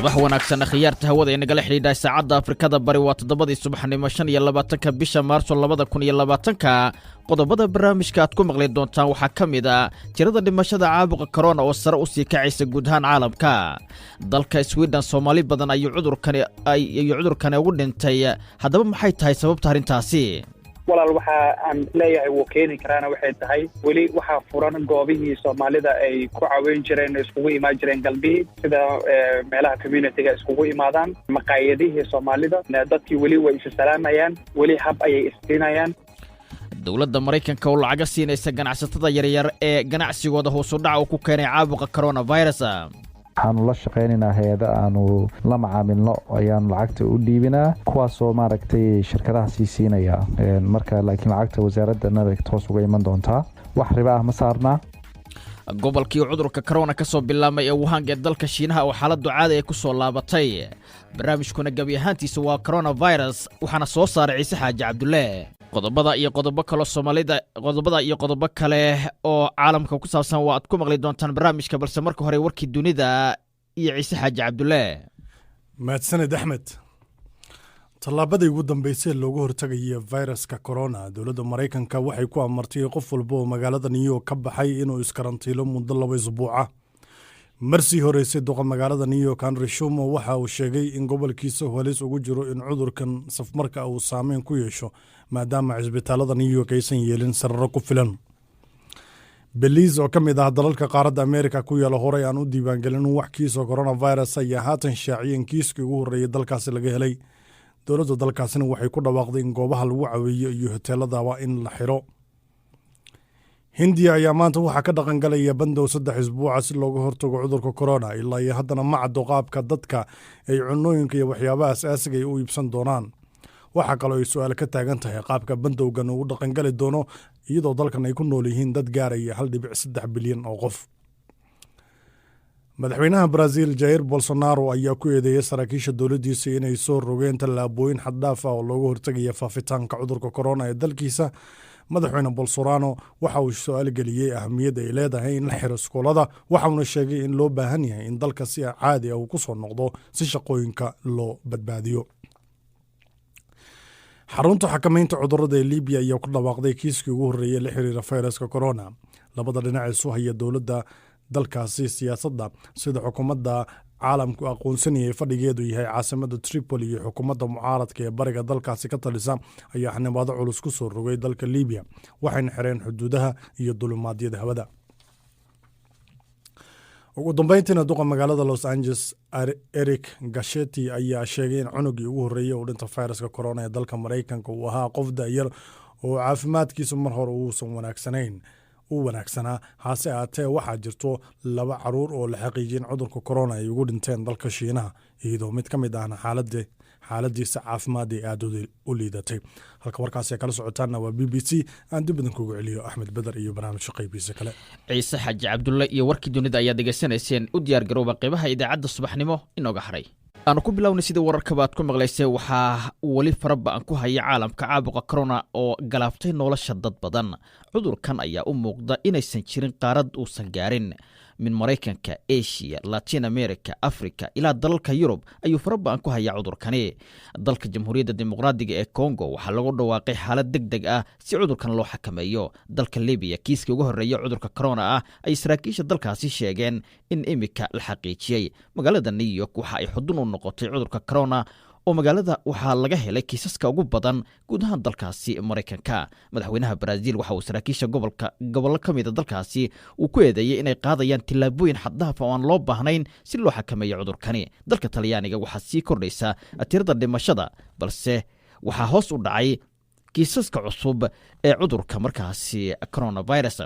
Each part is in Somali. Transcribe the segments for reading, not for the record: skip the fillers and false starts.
صباح wanaagsan khiyaarta hawada ee nagala xiriidhay saacada Afrikada bari waa 7 subaxnimo 25 bisha Maarso 2020 qodobada barnaamijka aad ku maqli doontaan waxa kamid ah tirada dhimashada caabuqa corona oo sare u sii kacaysa guud ahaan caalamka dalka Sweden Somali badan ay cudurkan ugu dhintay hadaba maxay tahay sababta arintaasi walaal waxa aan leeyahay wuu keeni karaana waxay tahay wali waxa furan goobihii Soomaalida ay ku caawin jireen iskugu imaan jireen galbi sida meelaha community-ga iskugu imaadaan maqaayadihii Soomaalida dadkii wali way is salaamayaan wali hab ay istinayaan dawladda Mareykanka oo lacag siinaysa ganacsatada yaryar ee ganacsigooda hoos u dhac ku keenay caabuqa coronavirus waxaanu la shaqeynaynaa hay'ada aanu la macaamilno ayaan lacagta u dhiibinaa kuwaas oo maaragtay shirkadaha siinaya marka laakiin lacagta wasaaradda nadag toos uga iman doontaa wax riba ah ma saarna gobolkii cudurka corona ka soo bilaabmay ee Wuhan ee dalka Shiinaha oo xaaladu caadi ay ku soo laabatay barnaamijkuna gabi ahaantiisa waa coronavirus waxaana soo saaray Ciise Xaaji Cabdulle qodobada iyo qodobo kale oo caalamka ku saabsan waa aad ku maqli doontaan barnaamijka balse marka hore warkii dunida iyo Ciise Xaaji Cabdulle mahadsanid Axmed tallaabadii ugu dambeysay looga hortagay viruska corona dawladda Mareykanka waxay ku amartay qof walba oo magaalada New York ka baxay inuu iskarantiilo muddo 2 usbuuc marsi horeysay doqa magaalada New York Andrew Cuomo waxa uu sheegay in gobolkiisa halis ugu jiro in cudurkan safmarka uu saameyn ku yeesho maadaama cisbitaalada New York aysan yeelin sararo ku filan Belize oo kamid ah dalalka qaaradda America ku yaala horay aan u diiwaangelin wax kiiso coronavirus ayaa haatan shaaciyeen kiiskii ugu horeeyay dalkaasi laga helay dawladda dalkaasina waxay ku dhawaaqday in goobaha lagu caweeyo iyo hoteelada waa in la xiro Hindiya ayaa maanta waxa ka dhaqan galaya bandow 3 isbuuc si looga hortago cudurka corona ilaa iyo haddana ma caddo qaabka dadka ay cunooyinka iyo waxyaabaha asaasiga ay u iibsan doonaan waxa kale oo ay su'aal ka taagan tahay qaabka bandowgan uu dhaqan gali doono iyadoo dalkan ay ku nool yihiin dad gaaraya 1.3 bilyan oo qof madaxweynaha Brazil Jair Bolsonaro ayaa ku eedeeyay saraakiisha dawladdiisa inay soo rogeen tallaabooyin xad dhaaf ah oo looga hortagayo faafitaanka cudurka corona ee dalkiisa madaxweyne Bolsonaro waxa uu su'aal galiyay ahmiyadda ay leedahay in la xiro iskoolada waxa uu sheegay in loo baahan yahay in dalka si caadi ah uu ku soo noqdo si shaqooyinka loo badbaadiyo xarunta xakamaynta cudurrada ee Liibiya ayaa ku dhawaaqday kiiskii ugu horeeyay la xiriira fayraska corona labada dhinac ee soo haya dawladda dalkaasi siyaasadda sida xukuumadda caalamku aqoonsanayay fadhigeedu yahay caasimada Tripoli iyo xukuumadda mucaaradka ee bariga dalkaasi ka talisa ayaa xanibaado culus ku soo rogay dalka Liibiya waxayna xireen xuduudaha iyo dulimaadyada hawada ugu dambeyntiina duqa magaalada Los Angeles Eric Garcetti ayaa sheegay in cunugii ugu horeeyay uu dhinta fayraska corona ee dalka Mareykanka uu ahaa qof da'yar oo caafimaadkiisu mar hore uusan wanaagsanaa hase aatee waxaa jirto 2 caruur oo la xaqiijiyay in cudurka corona ay ugu dhinteen dalka Shiinaha iyadoo mid ka mid ahna xaaladiisa caafimaad ee aad u liidatay halka warkaas ay kala socotaana waa BBC aan dib badan kugu celiyo Axmed Badar iyo barnaamijka qaybiisa kale Ciise Xaaji Cabdulle iyo warkii dunida ayaa degeysanayseen u diyaar garooba qaybaha idaacadda subaxnimo inooga haray aanu ku bilawnay sidii wararka baad ku maqlaysay waxa wali faraba aan ku haya caalamka caabuqa corona oo galaaftay nolosha dad badan cudurkan ayaa u muuqda inaysan jirin qaarad uusan gaarin min Mareykanka Asia Latin America Africa ila dalalka Yurub ayuu faraba aan ku haya cudurkani dalka Jamhuuriyadda Dimuqraadiga ee Congo waxa lagu dhawaaqay xaalad degdeg ah si cudurkan loo xakameeyo dalka Liibiya kiiska ugu horeeyay cudurka corona ah ay saraakiisha dalkaasi sheegeen in imika la xaqiijiyay magaalada New York waxa ay xudun u noqotay cudurka corona oo magaalada waxa laga helay kiisaska ugu badan guud ahaan dalkaasi Mareykanka madaxweynaha Brazil waxa uu saraakiisha gobolka kamid dalkaasi uu ku eedeeyay inay qaadayaan tillaabooyin xad dhaaf ah oo aan loo baahnayn si loo xakameeyo cudurkani dalka Talyaaniga waxa sii kordhaysa tirada dhimashada balse waxa hoos u dhacay kiisaska cusub ee cudurka markaasi coronavirus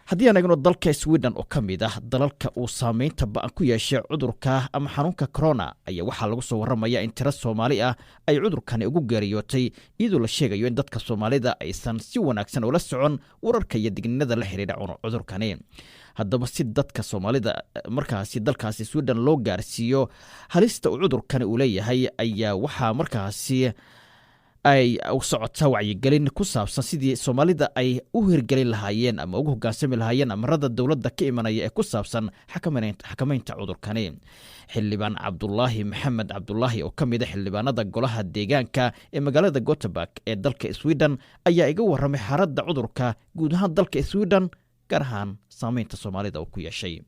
haddii aan eegno dalka Sweden oo kamid ah dalalka uu saameynta ba'an ku yeeshay cudurka ama xanuunka corona ayaa waxa lagu soo waramayaa in tiro Soomaali ah ay cudurkan ugu geeriyootay iyadoo la sheegayo in dadka Soomaalida aysan si wanaagsan ula socon wararka iyo digniinada la xiriira cudurkani haddaba si dadka Soomaalida markaasi dalkaasi Sweden loo gaarsiiyo halista cudurkan uu leeyahay ayaa waxa markaasi ay u socota wacyigelin ku saabsan sidii Soomaalida ay u hirgelin lahaayeen ama ugu hoggaansami lahaayeen amarada dawladda ka imanaya ee ku saabsan xakamaynta cudurkani. xildhibaan Cabdullaahi Maxamed Cabdullaahi oo ka mid ah xildhibaanada golaha deegaanka ee magaalada Gothenburg ee dalka Sweden ayaa iga warramay xaaladda cudurka guud ahaan dalka Sweden gaar ahaan saamaynta Soomaalida uu ku yeeshay.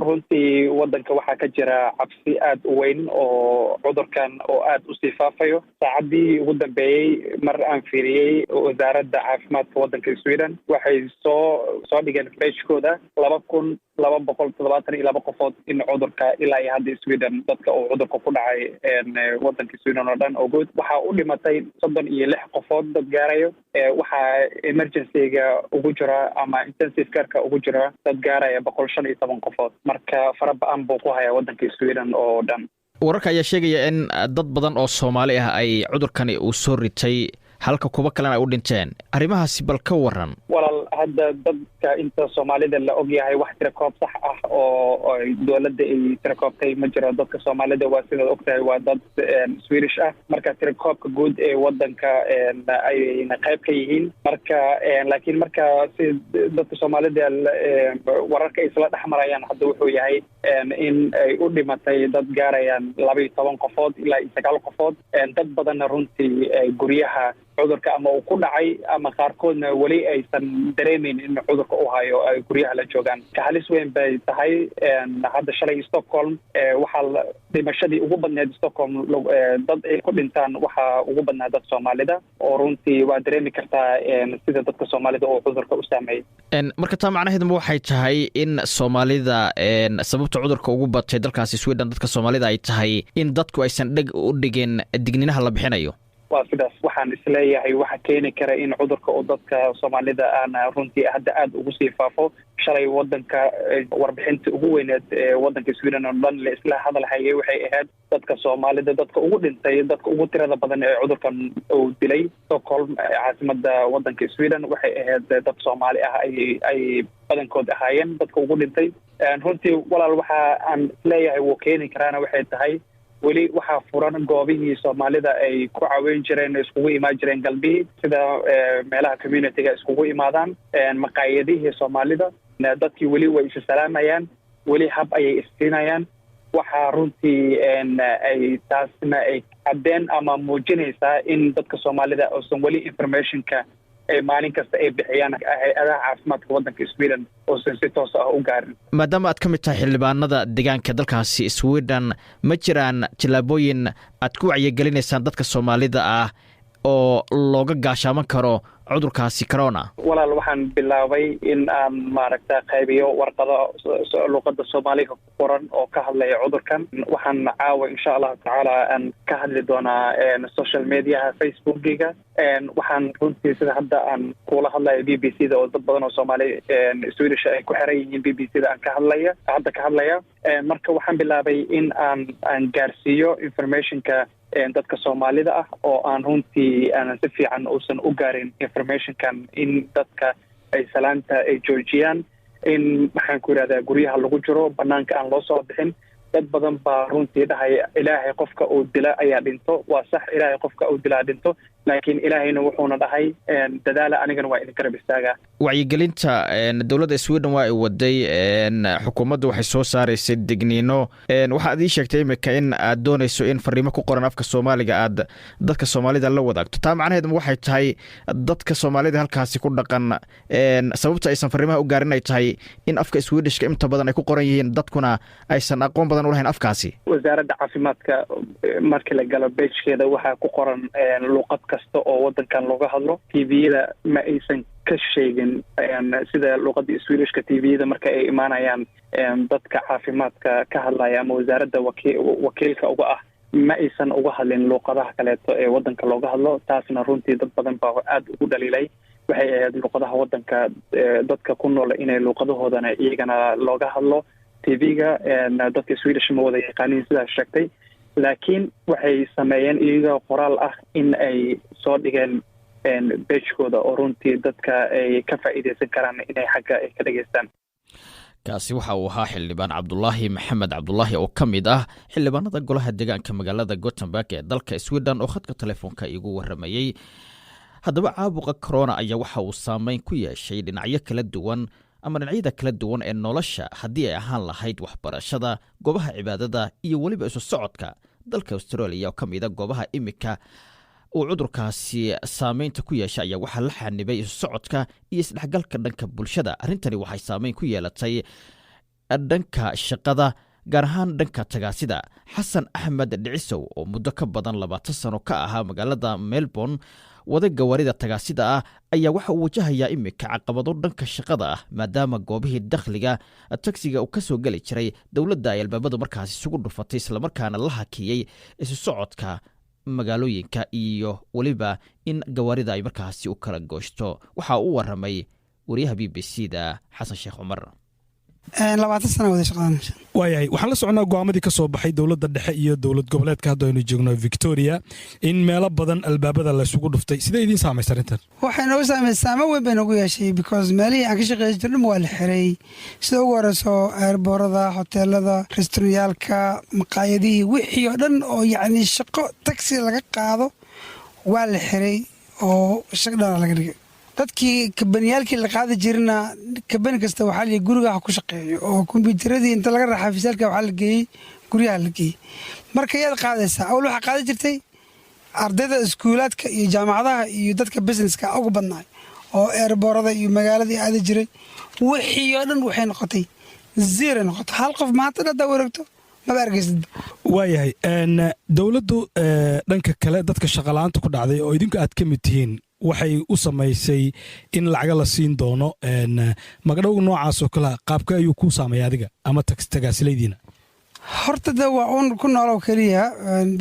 runtii wadanka waxaa ka jira cabsi aad u weyn oo cudurkan oo aad u sii faafayo. saacadii ugu dambeeyey mar aan fiiriyey wasaaradda caafimaadka wadanka Sweden waxay soo dhigeen page-kooda 2,272 qofood in cudurka ilaa iyo hadda Sweden dadka uu cudurka ku dhacay wadanka Sweden oo dhan oo guud waxaa u dhimatay 36 qofood dad gaarayo. waxaa emergency-ga ugu jira ama intensive care-ka ugu jira dad gaaraya 115 qofood. marka faraba'an buu ku hayaa wadanka Sweden oo dhan. wararka ayaa sheegaya in dad badan oo Soomaali ah ay cudurkani uu soo ritay halka kuwa kalena ay u dhinteen. arrimahaasi bal ka waran. walaal hadda dadka inta Soomaalida la og yahay wax tira koob sax ah oo dawladda ay tira koobtay ma jiro. dadka Soomaalida waa sida ogtahay waa dad Swedish ah. marka tira koobka guud ee wadanka ay qayb ka yihiin. marka laakiin marka si dadka Soomaalida wararka isla dhaxmarayaan hadda wuxuu yahay in ay u dhimatay dad gaarayaan 12 qofood ilaa 9 qofood. dad badan runtii guryaha cudurka ama uu ku dhacay ama qaarkoodna weli aysan dareemin in cudurka uu hayo ay guryaha la joogaan. ka halis weyn bay tahay. hadda shalay Stockholm waxaa dhimashadii ugu badneed Stockholm dad ay ku dhintaan waxaa ugu badnaa dad Soomaalida oo runtii waa dareemi kartaa sida dadka Soomaalida oo cudurka u saameeyay. marka taa macnaheedu waxay tahay in Soomaalida sababta cudurka ugu batay dalkaasi Sweden dadka Soomaalida ay tahay in dadku aysan dhig u dhigin digniinaha la bixinayo. waa sidaas waxaan isleeyahay waxa keeni kara in cudurka oo dadka Soomaalida aan runtii hadda aad ugu sii faafo. shalay wadanka warbixinta ugu weyneed ee wadanka Sweden oo dhan la isla hadal hayay waxay ahayd dadka Soomaalida dadka ugu dhintay dadka ugu tirada badan ee cudurkan uu dilay Stockholm caasimada wadanka Sweden waxay ahayd dad Soomaali ah ay badankood ahaayeen dadka ugu dhintay. runtii walaal waxa aan isleeyahay wuu keeni karaana waxay tahay weli waxaa furan goobihii Soomaalida ay ku caawin jireen iskugu imaan jireen galbihii sida meelaha community-ga iskugu imaadaan. maqaayadihii Soomaalida dadkii weli way is salaamayaan weli hab ayay istiinayaan. waxaa runtii ay taasna ay cadeen ama muujinaysaa in dadka Soomaalida oosan weli information-ka maalin kasta ay bixiyaan hay'adaha caafimaadka wadanka Sweden oo si toos ah u gaarin. maadaama aad ka mid tahay xildhibaanada deegaanka dalkaasi Sweden ma jiraan tillaabooyin aad ku wacyigelinaysaan dadka Soomaalida ah oo looga gaashaaman karo cudurkaasi corona? walaal waxaan bilaabay in aan maaragta qaybiyo warqado luqadda Soomaaliga ku qoran oo ka hadlaya cudurkan. waxaan caawa insha Allah tacaala aan ka hadli doonaa social media Facebook-ga. waxaan runtii sida hadda aan kula hadlayo BBC-da oo dad badan oo Soomaali Swedish ay ku xiran yihiin BBC-da aan ka hadlaya. marka waxaan bilaabay in aan gaarsiiyo information-ka dadka Soomaalida ah oo aan runtii aan si fiican uusan u gaarin information-kan in dadka ay salaanta ay joojiyaan in maxaan ku yiraahdaa guryaha lagu jiro banaanka aan loo soo bixin. dad badan baa runtii dhahay ilaahay qofka uu dila ayaa dhinto. waa sax ilaahay qofka uu dilaa dhinto laakiin ilaahayna wuxuuna dhahay dadaala anigana waa idin karab istaagaa. wacyigelinta dawladda Sweden waa ay waday xukuumaddu waxay soo saaraysay digniino. waxaad ii sheegtay imika in aad doonayso in fariimo ku qoran afka Soomaaliga aad dadka Soomaalida la wadaagto. taa macnaheedu waxay tahay dadka Soomaalida halkaasi ku dhaqan sababta aysan fariimaha u gaarin ay tahay in afka Swedishka inta badan ay ku qoran yihiin dadkuna aysan aqoon badan u lahayn afkaasi. wasaaradda caafimaadka markii la galo page-keeda waxaa ku qoran luqad kasta oo wadankan looga hadlo. TV-yada ma aysan ka sheegin sida luqadda Swedishka. TV-yada marka ay imaanayaan dadka caafimaadka ka hadlaya ama wasaaradda wakiilka uga ah ma aysan uga hadlin luqadaha kaleeto ee wadanka looga hadlo. taasna runtii dad badan baa aad ugu dhaliilay. waxay ahayd luqadaha wadanka dadka ku nool inay luqadahoodana iyagana looga hadlo. TV-ga dadka Swedish ma wada yaqaaniin sidaa sheegtay laakiin waxay sameeyeen iyaga qoraal ah in ay soo dhigeen page-kooda oo runtii dadka ay ka faa'iideysan karaan inay xagga ay ka dhageystaan. kaasi waxa uu ahaa xildhibaan cabdulaahi maxamed cabdulaahi oo ka mid ah xildhibaanada golaha deegaanka magaalada Gothenburg ee dalka Sweden oo khadka telefoonka igu waramayay. haddaba caabuqa corona ayaa waxa uu saameyn ku yeeshay dhinacyo kala duwan ama dhinacyada kala duwan ee nolosha haddii ay ahaan lahayd waxbarashada, goobaha cibaadada iyo weliba isu socodka. dalka Australia oo ka mid ah goobaha imika uu cudurkaasi saameynta ku yeeshay ayaa waxaa la xanibay isu socodka iyo isdhexgalka dhanka bulshada. arrintani waxay saameyn ku yeelatay dhanka shaqada, gaar ahaan dhanka tagaasida. xasan axmed dhicisow oo muddo ka badan 20 sano ka ahaa magaalada Melbourne wada gawaarida tagaasida ah ayaa waxa uu wajahayaa imika caqabado dhanka shaqada ah maadaama goobihii dakhliga taksiga uu ka soo geli jiray dowladda ay albaabadu markaasi isugu dhufatay islamarkaana la hakiyey isu socodka magaalooyinka iyo weliba in gawaarida ay markaasi u kala gooshto. waxa uu waramay wariyaha BBC-da xasan sheekh cumar. 20 sano wada shaqaan. waayahay waxaan la soconaa go'aamadii ka soo baxay dowladda dhexe iyo dowlad goboleedka hadda aynu joogno Victoria in meelo badan albaabada la isugu dhuftay. sidee idin saameysay arrintan? waxay noo saameysay weyn bay nagu yeeshay because meelihii aan ka shaqeyn jirnay waa la xiray. sida ugu horeyso airborada, hoteelada, restaurantiyaalka, maqaayadihii wixii oo dhan oo yacni shaqo taxi laga qaado waa la xiray oo shaqada laga dhigay. dadkii kabaniyaalkii la qaadi jirna kabani kasta waxaa la guriga ku shaqeeyo oo kombiyuutaradii inta laga raaxay fisaalka waxaa la geeyey guryaha la geeyey. marka yaad qaadaysaa awal waxaa qaadi jirtay ardayda iskuulaadka iyo jaamacadaha iyo dadka businesska ugu badnaay oo airborada iyo magaaladii aadi jiray. wixii oo dhan waxay noqotay zero noqotay. hal qof maanta hadda wareegto maba argaysid. waayahay dowladdu dhanka kale dadka shaqo la'aanta ku dhacday oo idinku aad ka mid tihiin waxay u samaysay in lacaga la siin doono magdhowga noocaas oo kale qaabka ayuu ku saameeyay adiga ama tagaasilaydiina? horta de waa uun ku noolow keliya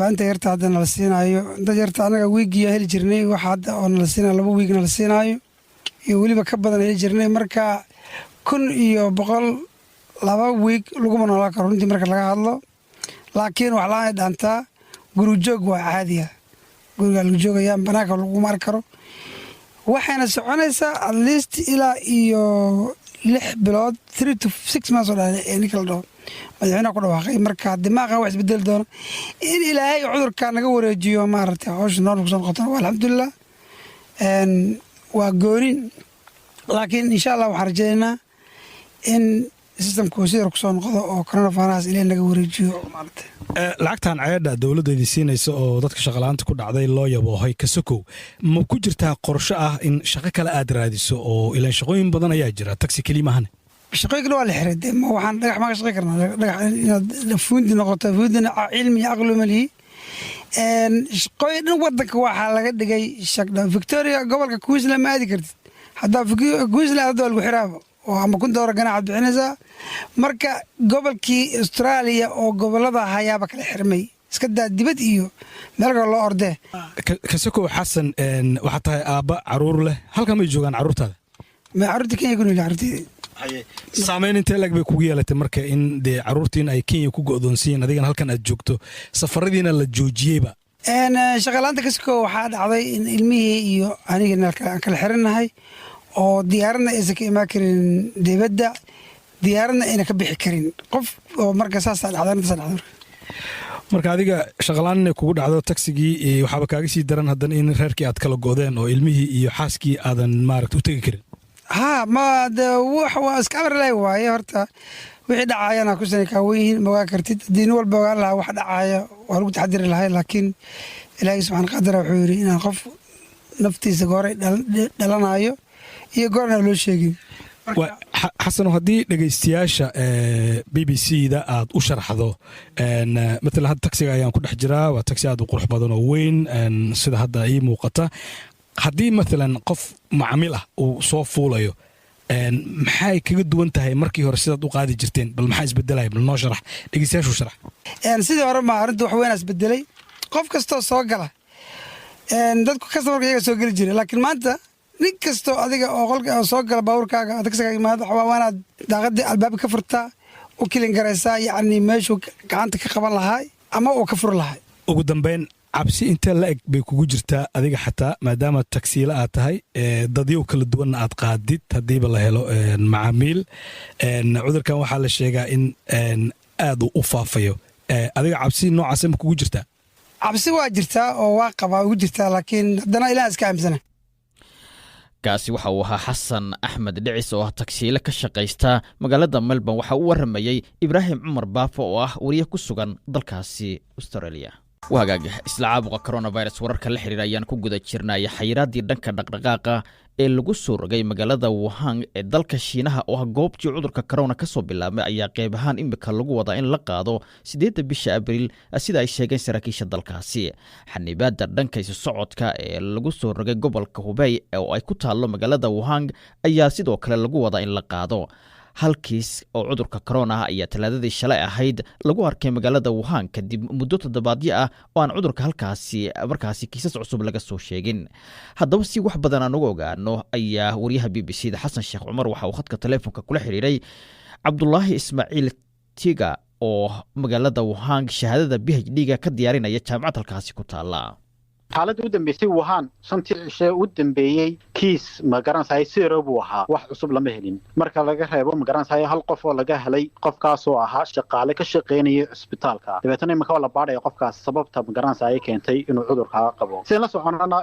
baanta yarta hadda nala siinaayo. dad yarta anaga wiigiya heli jirnay waxa hadda oo nala siinaayo 2 wiig nala siinaayo iyo weliba ka badan heli jirnay. marka 1,100 2 wiig laguma noolaa karo runtii marka laga hadlo. laakiin wax la dhaantaa guri joog waa caadiya. guriga lagu joogayaa banaanka lagu mari karo. waxayna soconaysaa at least ilaa iyo 6 bilood 3 to 6 months oo dhan ee nikal dhaw madaxweynaha ku dhawaaqay. marka dimaaqa wax isbedel doona in ilaahay cudurka naga wareejiyo maaragtay hawsha nool ku soo noqoto alxamdulillah. waa goorin laakiin insha Allah waxaan rajaynaynaa in systemku sidoo ku soo noqdo oo coronavirus ilaahay naga wareejiyo maaragtay. lacagtan ceedha dowladda idin siinaysa oo dadka shaqo la'aanta ku dhacday loo yaboohay kasokow ma ku jirtaa qorshe ah in shaqo kale aad raadiso oo ilaan shaqooyin badan ayaa jira taxi keli maahan? shaqooyin waa la xiray de ma waxaan dhagax ma ka shaqeyn karnaa. dhagax inaad fuundi noqoto fuundina cilmi iyo aqli ma lihi. shaqooyin dhan wadanka waxaa laga dhigay shaqda. Victoria gobolka Queensland ma aadi kartid. haddaa Queensland hadda lagu xiraabo oo ama $1 ganaaxad bixinaysaa. marka gobolkii Australia oo gobolada hayaaba kala xirmay iska daa dibad iyo meel kale loo ordee. kasokow xasan waxaa tahay aabba caruur leh, halkan may joogaan caruurtaada? ma caruurta Kenya ku nool caruurtii saameyn intee lag bay kugu yeelatay marka in dee caruurtiin ay Kenya ku go'doonsiiyeen adigana halkan aad joogto safaradiina la joojiyeyba? shaqalaanta kasokow waxaa dhacday in ilmihii iyo anigana aan kala xiranahay oo diyaaradna aysan ka imaan karin dibadda, diyaaradna ayna ka bixi karin qof oo marka saas dhacday. marka adiga shaqalaan inay kugu dhacdo tagsigii waxaaba kaaga sii daran haddana in reerkii aad kala go'deen oo ilmihii iyo xaaskii aadan maaragta u tegi karin. ma de wax waa iska amarlay waaye. horta wixii dhacayana ku sanay ka weyn ma waa kartid diin walba waa la wax dhacaya waa lagu taxadiri lahay. laakiin ilaahay subxaanahu wa ta'ala wuxuu yiri in qof naftiisa goray dhalanayo iyo goorna loo sheegin. xasano haddii dhegaystayaasha BBC-da aad u sharaxdo matala hadda taksiga ayaan ku dhex jiraa, waa taksi aad u qurux badan oo weyn sida hadda ii muuqata. haddii maalan qof macaamiil ah uu soo fuulayo maxay kaga duwan tahay markii hore sidaad u qaadi jirteen? bal maxaa isbedelaya? bal noo sharax, dhegaystayaashu sharax. sidii hore ma arrinta wax weyn isbedelay. qof kastoo soo gala dadku customerka iyaga soo geli jiray. laakiin maanta nin kastoo adiga oo qolka soo gala baabuurkaaga taksiga imaado waa inaad daaqadii albaabka ka furtaa u kilin garaysaa yacni meeshuu gacanta ka qaban lahaa ama uu ka furi lahaa. ugu dambeyn cabsi inta la eg bay kugu jirtaa adiga xataa maadaama tagsiila aad tahay dadyo kala duwanna aad qaadid haddiiba la helo macaamiil cudurkan waxaa la sheegaa in aad u faafayo adiga cabsi noocaas ma kugu jirtaa cabsi waa jirtaa oo waa qabaa ugu jirtaa laakiin haddana ilaah iska aaminsana kaasi waxa uu ahaa xasan axmed dhicis oo ah tagsiile ka shaqaysta magaalada Melbourne waxa uu waramayay Ibraahim Cumar Baafo oo ah wariye ku sugan dalkaasi Australia wahagaaga isla caabuqa coronavirus wararka la xiriira ayaan ku guda jirnay xayiraadii dhanka dhaqdhaqaaqa ee lagu soo rogay magaalada Wuhan ee dalka Shiinaha oo goobtii cudurka corona ka soo bilaabmay ayaa qayb ahaan imika lagu wadaa in la qaado 8 bisha Abriil sida ay sheegeen saraakiisha dalkaasi xanibaadda dhanka socodka ee lagu soo rogay gobolka Hubei oo ay ku taalo magaalada Wuhan ayaa sidoo kale lagu wadaa in la qaado halkiis oo cudurka corona ayaa talaadadii shalay ahayd lagu arkay magaalada Wuhan kadib muddo toddobaadyo ah oo aan cudurka markaasi kiisas cusub laga soo sheegin haddaba si wax badan aan uga ogaano ayaa wariyaha BBC-da Xasan Sheekh Cumar waxa uu khadka telefoonka kula xiriiray Cabdullaahi Ismaaciil Tiga oo magaalada Wuhan shahaadada PhD-ga ka diyaarinaya jaamacad halkaasi ku taala xaaladda u dambeysay Wuhan shantii cishe u dambeeyay kiis ma garanayay zero buu ahaa wax cusub lama helin marka laga reebo ma garanayay hal qof oo laga helay qofkaas oo ahaa shaqaale ka shaqeynaya isbitaalka dabeetana imika la baadhayo qofkaas sababta ma garanayay keentay inuu cudurka qabo si la soconana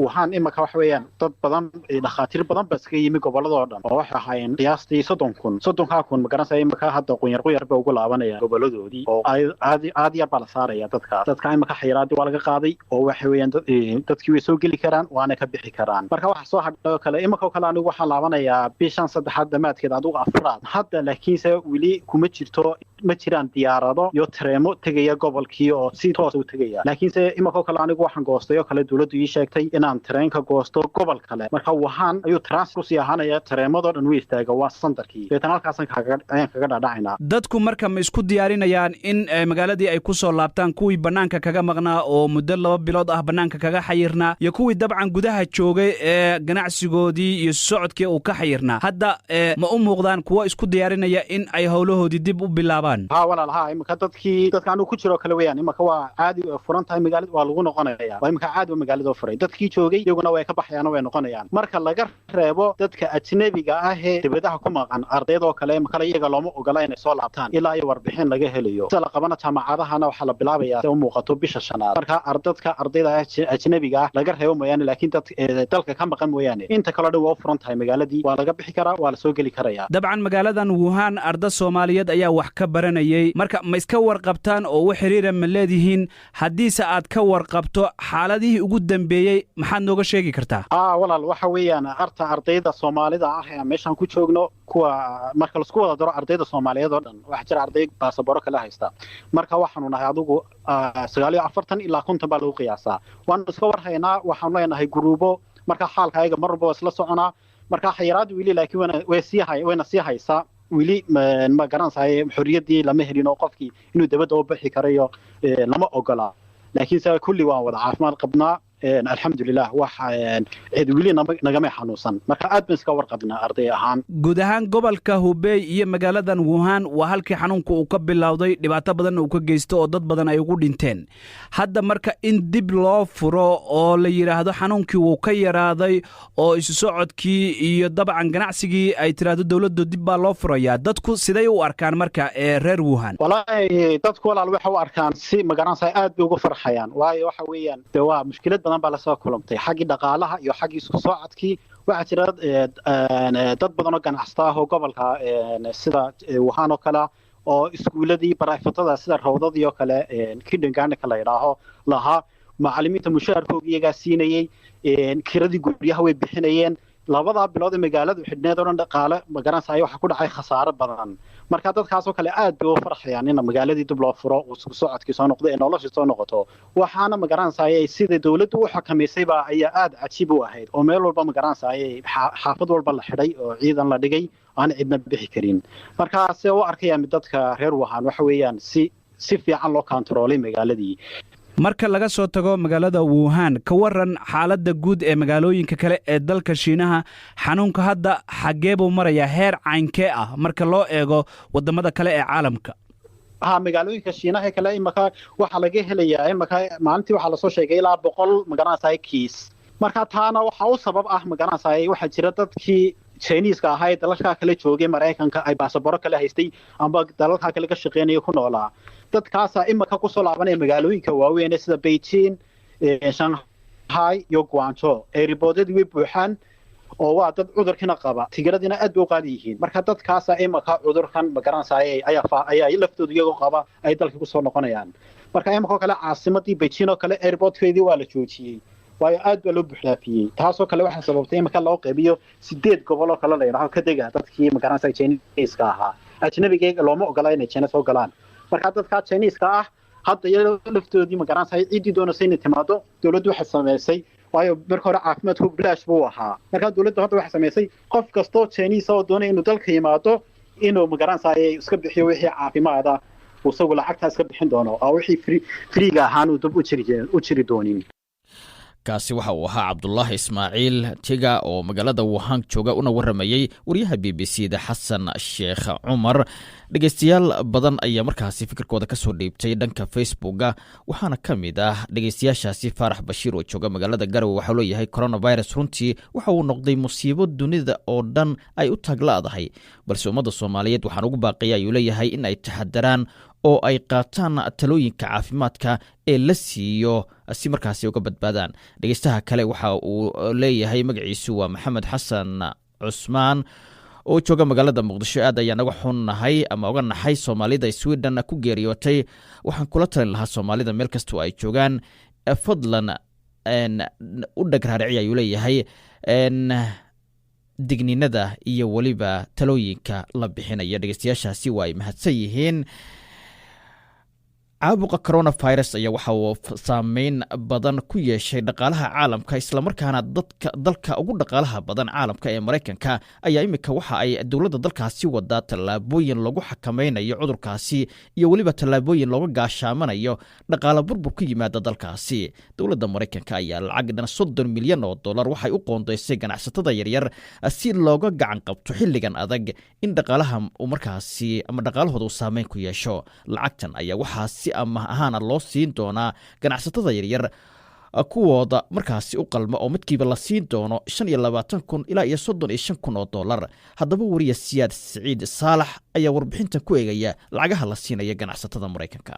Wuhan imika wax weeyaan dad badan dhakhaatiir badan bas ka yimi goboladoo dhan oo wax ahayn qiyaastii 30,000 ma garanayay imika hadda qoyar ba ugu laabanaya goboladoodii oo aad ya bala saaraya dadka imika xayiraadii waa laga qaaday oo wax dadkii way soo geli karaan waana ka bixi karaan marka waxa soo hadho kale imika kale anigu waxaan laabanayaa bishan saddexaad damaadkeed adigu afraad hadda laakiinse wili kuma jirto ma jiraan diyaarado iyo tareemo tagaya gobolkii oo si toos u tagaya laakiinse imika kale anigu waxaan goostay oo kale dawladdu ii sheegtay inaan tareenka goosto gobol kale marka Wuhan ayuu transfer si ahaanaya tareemado dhan way istaaga waa sandarkii deetan halkaas kaga dhacayna dadku marka ma isku diyaarinayaan in magaaladii ay ku soo laabtaan kuwii banaanka kaga maqnaa oo muddo 2 bilood banaanka kaga xayirnaa iyo kuwii dabcan gudaha joogay ee ganacsigoodii iyo socodkii uu ka xayirnaa hadda ma u muuqdaan kuwa isku diyaarinaya in ay hawlahoodii dib u bilaabaan walaalaha imika dadkaan ku jiro kale weeyaan imika waa caadi furan tahay magaalada waa lagu noqonaya waa imika caadi magaalada furay dadkii joogay iyaguna way ka baxayaan way noqonayaan marka laga reebo dadka ajnabiga ah ee dibadaha ku maqan ardayda kale imika iyaga looma ogola inay soo laabtaan ilaa ay warbixin laga helayo sida qabana jaamacadahana waxa la bilaabayaa u muuqato bisha shanaad marka ardayda ajnabiga laga reebo mooyaan laakiin dalka ka maqan mooyaan inta kala dhow oo furan tahay magaaladii waa laga bixi karaa waa la soo gali karaa dabcan magaaladan Wuhan arday Soomaaliyeed ayaa wax ka baranayay marka ma iska warqabtaan oo wax xiriir ma leedihiin haddii aad ka warqabto xaaladihii ugu dambeeyay maxaad nooga sheegi kartaa walaal waxa weeyaan ardayda Soomaalida ah ee meeshan ku joogno kuwa marka la isku wada daro ardayda Soomaaliyeed oo dhan waxa jira arday baasaboor kala haysta marka waxaanu nahay adigu 49 ilaa 50 baa lagu qiyaasaa waan iska warhaynaa waxaan leenahay gruubo marka xaalka ayaga marba isla soconaa marka xayiraad wili laakiin wayna sii haysaa wili ma garanayay xorriyadii lama helin oo qofkii inuu dabada u bixi karayo lama ogola laakiin saa kulli waan wada caafimaad qabnaa alxamdulilah waxa cid wili nagama xanuunsan marka aad baan iska warqabnaa arday ahaan guud ahaan gobolka Hubei iyo magaaladan Wuhan waa halkii xanuunku uu ka bilowday dhibaato badan uu ka geysto oo dad badan ay ugu dhinteen hadda marka in dib loo furo oo la yiraahdo xanuunkii uu ka yaraaday oo isu socodkii iyo dabcan ganacsigii ay tiraahdo dawladdu dib baa loo furayaa dadku siday u arkaan marka reer Wuhan wallahi dadku walaal waxa u arkaan si magaranayay aad bay ugu farxayaan waayo waxa weeyaan waa mushkilad badan baa la soo kulantay xagii dhaqaalaha iyo xagii isku socodkii waxa jira dad badan oo ganacsato ah oo gobolka sida Wuhan oo kale oo iskuuladii baraafatada sida rawdadii oo kale kidingaana kala yiraaho laha macallimiinta mushaarkooda iyaga siinayay kiradii guryaha way bixinayeen labada bilood ee magaalada xidhneed oo dhaqaale ma garanayay waxa ku dhacay khasaare badan marka dadkaas oo kale aad bay u farxayaan in magaaladii dib loo furo oo socodkii soo noqdo ee nolosha soo noqoto waxaana ma garanayay sida dawladdu u xakameysay baa ayaa aad cajiib u ahayd oo meel walba ma garanayay xaafad walba la xidhay oo ciidan la dhigay aan cidna bixi karin marka se u arkayaan dadka reer Wuhan waxa weeyaan si fiican loo kontroolay magaaladii marka laga soo tago magaalada Wuhan ka waran xaaladda guud ee magaalooyinka kale ee dalka Shiinaha xanuunka hadda xagee buu marayaa heer caynkee ah marka loo eego wadamada kale ee caalamka magaalooyinka shiinaha kale imaka waxa laga helayaa imaka maalintii waxa la soo sheegay ilaa 100 magaranayay kiis marka taana waxa uu sabab magaranayay waxa jira dadkii Chinese ka ahaa dalalka kale joogay Mareykanka ay baasaboor kale haystay amba dalalka kale ka shaqeynaya ku noolaa dadkaas imaka ku soo laabanay magaalooyinka waaweyn sida Beijing Shanghai iyo Guangzhou ay riboodadu way buuxaan oo waa dad cudurkina qaba tigradina aad u qaali yihiin marka dadkaas imaka cudurkan magaranayay ayaa laftoodu iyaga qaba ay dalka ku soo noqonayaan marka imaka kale caasimadii Beijing oo kale airportkeedii waa la joojiyay waayo aad loo buuxlaafiyay taasoo kale waxa sababtay imaka loo qaybiyo 8 gobol oo kale la yiraahdo ka dega dadkii magaranayay Chinese ka ahaa ajnabiga looma ogola inay China soo galaan marka dadka Chinese ka ah hadda iyadoo laftoodii magaranayay cidii doonaysa inay timaado dawladdu waxay sameysay waayo marka hore caafimaadku bilaash buu ahaa marka dawladdu hadda waxay sameysay qof kasto Chinese oo doonay inuu dalka yimaado inuu magaranayay iska bixiyo wixii caafimaad ah oo isagu lacagtaas ka bixin doono oo wixii free ahaan uu dib u jiri doonin kaasi waxa uu ahaa Cabdullaahi Ismaaciil Tiga oo magaalada Wuhan jooga una waramayay wariyaha BBC-da Xasan Sheekh Cumar dhageystayaal badan ayaa markaasi fikirkooda ka soo dhiibtay dhanka Facebook-ga waxaana kamid ah dhageystayaashaasi Faarax Bashiir oo jooga magaalada Garowe waxa loo yahay coronavirus runtii waxa uu noqday musiibo dunida oo dhan ay u taglaadahay balse ummadda Soomaaliyeed waxaan ugu baaqayaa ayuu leeyahay in ay taxadaraan oo ay qaataan talooyinka caafimaadka ee la siiyo si markaasi uga badbaadaan dhageystaha kale waxa uu leeyahay magaciisu waa Maxamed Xasan Cusmaan oo jooga magaalada Muqdisho aad ayaan uga xunnahay ama uga naxay Soomaalida Sweden ku geeriyootay waxaan kula talin lahaa Soomaalida meel kasta oo ay joogaan fadlan u dhagraaricay ayuu leeyahay digninada iyo waliba talooyinka la bixinaya dhageystayaashaasi waa ay mahadsan yihiin caabuqa coronavirus ayaa waxa uu saameyn badan ku yeeshay dhaqaalaha caalamka isla markaana dalka ugu dhaqaalaha badan caalamka ee Mareykanka ayaa imika waxa ay dawladda dalkaasi wadaa tallaabooyin lagu xakameynayo cudurkaasi iyo waliba tallaabooyin looga gaashaamanayo dhaqaale burbur ku yimaada dalkaasi dawladda Mareykanka ayaa lacag dhan $30 milyan waxay u qoondeysay ganacsatada yaryar si looga gacan qabto xilligan adag in dhaqaalaha markaasi ama dhaqaalahooda uu saameyn ku yeesho lacagtan ayaa waxaasi ama ahaana loo siin doonaa ganacsatada yaryar kuwooda markaasi u qalma oo midkiiba la siin doono $25,000 ilaa $35,000 haddaba wariye Siyaad Saciid Saalax ayaa warbixintan ku eegaya lacagaha la siinaya ganacsatada Mareykanka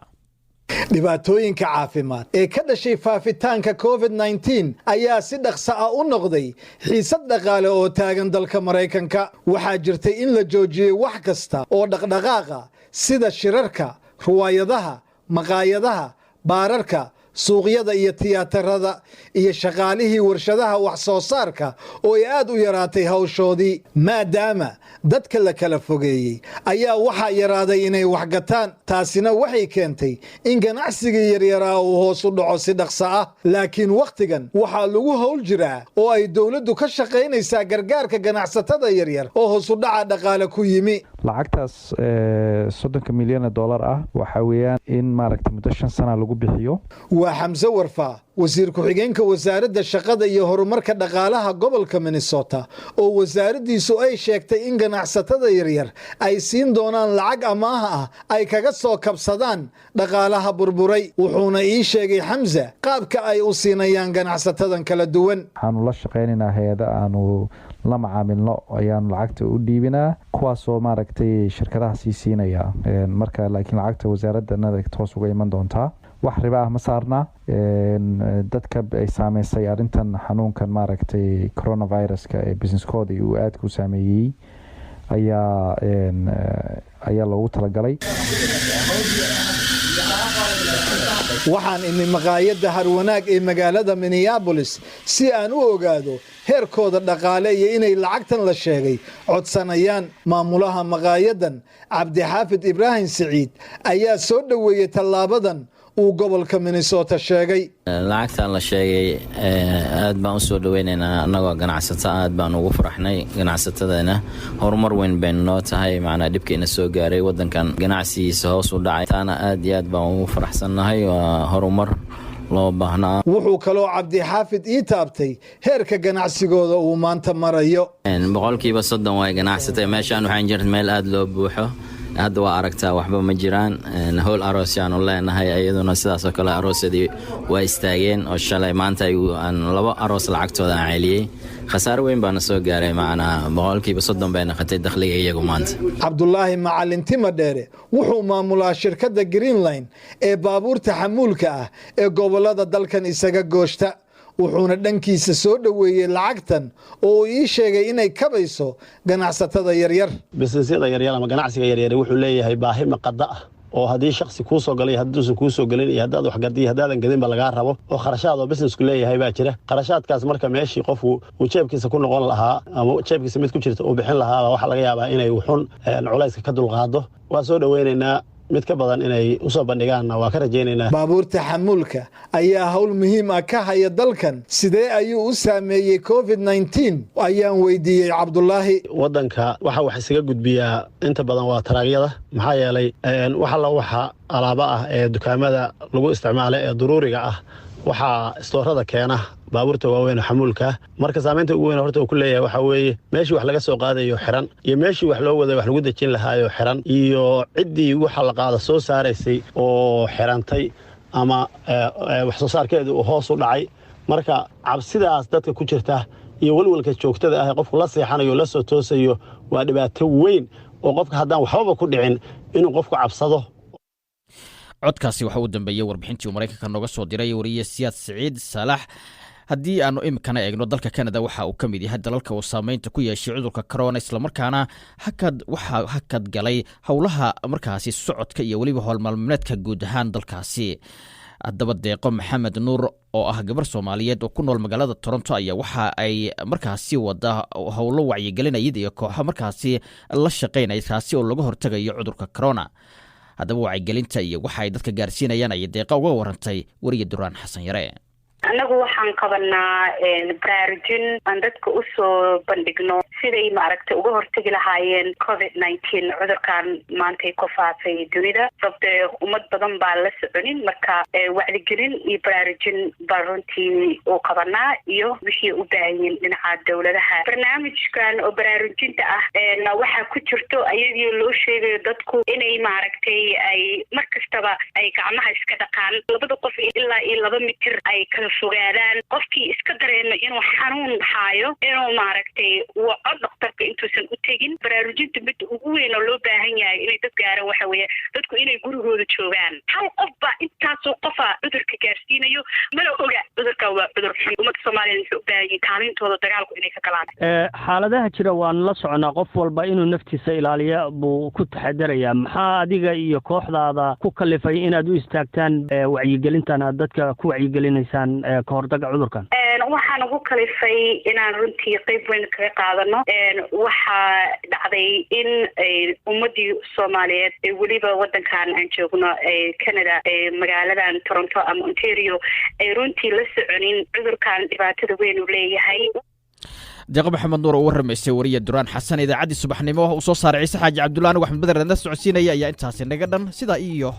dhibaatooyinka caafimaad ee ka dhashay faafitaanka COVID-19 ayaa si dhaqso ah u noqday xiisad dhaqaale oo taagan dalka Mareykanka waxaa jirtay in la joojiyay wax kasta oo dhaqdhaqaaqa sida shirarka ruwaayadaha maqaayadaha baararka suuqyada iyo tiyaatarada iyo shaqaalihii warshadaha wax soo saarka oo ay aad u yaraatay hawshoodii maadaama dadka la kala fogeeyey ayaa waxaa yaraaday inay wax gataan taasina waxay keentay in ganacsigii yaryaraa uu hoos u dhaco si dhaqso ah laakiin wakhtigan waxaa lagu howl jiraa oo ay dawladdu ka shaqaynaysaa gargaarka ganacsatada yaryar oo hoos u dhaca dhaqaale ku yimi lacagtaas $30 milyan ah waxa weeyaan in maaragtay muddo 5 sano lagu bixiyo waa Xamse Warfa wasiir ku-xigeenka wasaaradda shaqada iyo horumarka dhaqaalaha gobolka Minnesota oo wasaaraddiisu ay sheegtay in ganacsatada yaryar ay siin doonaan lacag amaah ah ay kaga soo kabsadaan dhaqaalaha burburay wuxuuna ii sheegay Xamse qaabka ay u siinayaan ganacsatadan kala duwan waxaanu la shaqaynaynaa hay'ada aanu la macaamilno ayaan lacagta u dhiibinaa kuwaasoo maaragtay shirkadaha sii siinaya marka laakiin lacagta wasaaradda toos uga iman doontaa wax riba ah ma saarna dadka ay saameysay arintan xanuunkan maaragtay coronavirus-ka ee businesskooda uu aad ku saameeyay ayaa loogu talagalay waxaan imi maqaayadda harwanaag ee magaalada Minneapolis si aan u ogaado heerkooda dhaqaale iyo inay lacagtan la sheegay codsanayaan maamulaha maqaayadan Cabdixaafid Ibraahim Saciid ayaa soo dhaweeyay tallaabadan uu gobolka Minnesota sheegay lacagtan la sheegay aad baan u soo dhaweynaynaa anagoo ganacsato aad baan ugu faraxnay ganacsatadana horumar weyn bay noo tahay macna dhibkeena soo gaaray wadankan ganacsigiisa hoos u dhacay taana aad iyo aad baan ugu faraxsanahay waa horumar loo baahnaa wuxuu kaloo Cabdixaafid ii taabtay heerka ganacsigooda uu maanta marayo 30% way ganacsatay meeshaan waxaan jirnaa meel aad loo buuxo hadda waa aragtaa waxba ma jiraan howl aroos yaanu leenahay iyaduna sidaas oo kale aroosadii waa istaageen oo shalay maanta aan 2 aroos lacagtooda aan celiyay khasaar weyn baan soo gaaray macnaa 30% bay noqotay dakhliga iyagu maanta Cabdullaahi Macallin Timadheere wuxuu maamulaa shirkadda Greenline ee baabuurta xamuulka ah ee gobolada dalkan isaga gooshta wuxuuna dhankiisa soo dhaweeyay lacagtan oo ii sheegay inay kabayso ganacsatada yaryar businessyada yaryar ama ganacsiga yaryar wuxuu leeyahay baahi maqada ah oo hadii shakhsi ku soo galay hadii ku soo galin iyo hadaad wax gadii hadaadan gadin ba laga rabo oo kharashaad oo businessku leeyahay baa jira kharashaadkaas marka meeshii qofku uu jeebkiisa ku noqon lahaa ama jeebkiisa mid ku jirta uu bixin lahaa waxa laga yaabaa inay wuxun culayska ka dulqaado waa soo dhaweynaynaa mid ka badan inay u soo bandhigaan waa ka rajaynaynaa baabuurta xamuulka ayaa hawl muhiim ah ka haya dalkan sidee ayuu u saameeyay COVID-19 ayaan weydiiyay Cabdullaahi wadanka waxa isaga gudbiyaa inta badan waa taraagyada maxaa yeelay waxa alaaba ah ee dukaamada lagu isticmaalo ee daruuriga ah waxa istoorada keena baabuurta waaweyn xamuulka marka saameynta ugu weyn horta uu ku leeyahay waxa weeye meeshii wax laga soo qaadayo xiran iyo meeshii wax loo waday wax lagu dajin lahaayo xiran iyo cidii waxa la qaada soo saareysay oo xirantay ama wax soo saarkeedu hoos u dhacay marka cabsidaas dadka ku jirta iyo walwalka joogtada ah qofku la seexanayo la soo toosayo waa dhibaato weyn oo qofka haddaan waxba ku dhicin inuu qofku cabsado codkaasi waxa uu dambeeyay warbixintii Mareykanka nooga soo diray wariye Siyaad Saciid Salax haddii aanu imkana eegno dalka Canada waxa uu kamid yahay dalalka uu saameynta ku yeeshay cudurka corona isla markaana hakad galay howlaha markaasi socodka iyo waliba howl maalmeedka guud ahaan dalkaasi haddaba deeqo Maxamed Nuur oo ah gabar Soomaaliyeed oo ku nool magaalada Toronto ayaa waxa ay markaasi wada howlo wacyigelinayid iyo kooxo markaasi la shaqeynaya taasi oo laga hortagayo cudurka corona haddaba wacyigelinta iyo waxa ay dadka gaarsiinayaan ay deeqa uga warantay wariye Duraan Xasan Yare anagu waxaan qabanaa baraarujin aan dadka u soo bandhigno siday maaragtay uga hortagi lahaayeen COVID-19 cudurkan maanta ku faafay dunida sababtoo ummad badan baa la soconin marka wacyigelin iyo baraarujin baan runtii u qabanaa iyo wixii u baahan yihiin dhinaca dawladaha barnaamijkan oo baraarujinta ah waxaa ku jirto ayadii loo sheegayo dadku inay maaragtay ay markastaba ay gacmaha iska dhaqaan 2 qof ilaa 2 mitir ay kala fogaadaan qofkii iska dareemo inuu xanuun hayo inuu maaragtay waco dhakhtarka intuusan u tegin baraarujinta mid ugu weyn oo loo baahan yahay inay dad gaaraan waxa weeye dadku inay gurigooda joogaan hal qof baa intaasoo qofa cudurka gaarsiinayo mana oga cudurka waa cudur xun ummadda Soomaaliyeed waxay u baahan yihiin kaalintooda dagaalku inay ka galaan xaaladaha jira waan la soconaa qof walba inuu naftiisa ilaaliyo buu ku taxadarayaa maxaa adiga iyo kooxdaada ku kalifay inaad u istaagtaan wacyigelintan aad dadka ku wacyigelinaysaan ka hortagga cudurkan waxaan ugu kalifay inaan runtii qayb weyn kaga qaadano waxa dhacday in ummadii Soomaaliyeed ee waliba wadankan aan joogno Canada magaaladan Toronto ama Ontario ay runtii la soconin cudurkan dhibaatada weyn uu leeyahay deeqo Maxamed Nuur oo waramaysay wariye Duraan Xasan Idaacadda Subaxnimo oo soo saaray Ciise Xaaji Cabdullaahi Axmed Badar socodsiinaya ayaa intaas naga dhan sida iyo